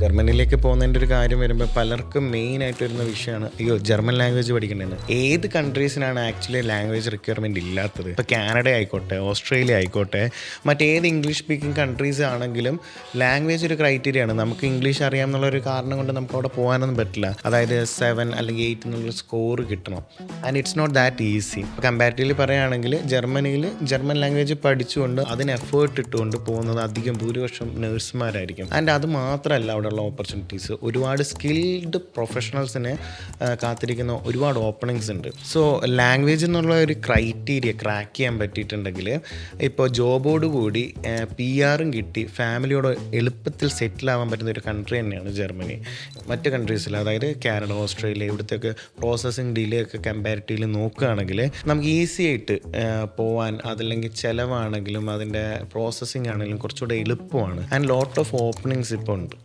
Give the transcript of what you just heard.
ജർമ്മനിയിലേക്ക് പോകുന്നതിൻ്റെ ഒരു കാര്യം വരുമ്പോൾ പലർക്കും മെയിൻ ആയിട്ട് വരുന്ന വിഷയമാണ് അയ്യോ ജർമ്മൻ ലാംഗ്വേജ് പഠിക്കേണ്ടത്. ഏത് കൺട്രീസിനാണ് ആക്ച്വലി ലാംഗ്വേജ് റിക്വയർമെൻറ്റ് ഇല്ലാത്തത്? ഇപ്പോൾ കാനഡ ആയിക്കോട്ടെ, ഓസ്ട്രേലിയ ആയിക്കോട്ടെ, മറ്റേത് ഇംഗ്ലീഷ് സ്പീക്കിംഗ് കൺട്രീസ് ആണെങ്കിലും ലാംഗ്വേജ് ഒരു ക്രൈറ്റീരിയ ആണ്. നമുക്ക് ഇംഗ്ലീഷ് അറിയാമെന്നുള്ളൊരു കാരണം കൊണ്ട് നമുക്ക് അവിടെ പോകാനൊന്നും പറ്റില്ല. അതായത് 7 അല്ലെങ്കിൽ 8 എന്നുള്ള സ്കോർ കിട്ടണം. And it's not that easy. ഇപ്പോൾ കമ്പാരിറ്റീവ്ലി പറയുകയാണെങ്കിൽ ജർമ്മനിയിൽ ജർമ്മൻ ലാംഗ്വേജ് പഠിച്ചുകൊണ്ട് അതിന് എഫേർട്ട് ഇട്ടുകൊണ്ട് പോകുന്നത് അധികം ഭൂരിപക്ഷം നേഴ്സുമാരായിരിക്കും. ആൻഡ് അത് മാത്രമല്ല അവിടെയുള്ള ഓപ്പർച്യൂണിറ്റീസ്, ഒരുപാട് സ്കിൽഡ് പ്രൊഫഷണൽസിനെ കാത്തിരിക്കുന്ന ഒരുപാട് ഓപ്പണിങ്സ് ഉണ്ട്. സോ ലാംഗ്വേജ് എന്നുള്ള ഒരു ക്രൈറ്റീരിയ ക്രാക്ക് ചെയ്യാൻ പറ്റിയിട്ടുണ്ടെങ്കിൽ ഇപ്പോൾ ജോബോട് കൂടി PR കിട്ടി ഫാമിലിയോട് എളുപ്പത്തിൽ സെറ്റിൽ ആവാൻ പറ്റുന്ന ഒരു കൺട്രി തന്നെയാണ് ജർമ്മനി. മറ്റ് കൺട്രീസിൽ അതായത് കാനഡ, ഓസ്ട്രേലിയ ഇവിടുത്തെയൊക്കെ പ്രോസസ്സിങ് ഡിലേ ഒക്കെ കമ്പാരിറ്റീവ്ലി നോക്കുകയാണെങ്കിൽ നമുക്ക് ഈസി ആയിട്ട് പോവാൻ, അതല്ലെങ്കിൽ ചിലവാണെങ്കിലും അതിൻ്റെ പ്രോസസ്സിങ് ആണെങ്കിലും കുറച്ചുകൂടെ എളുപ്പമാണ്. ആൻഡ് ലോട്ട് ഓഫ് ഓപ്പണിങ്സ് ഇപ്പോൾ ഉണ്ട്.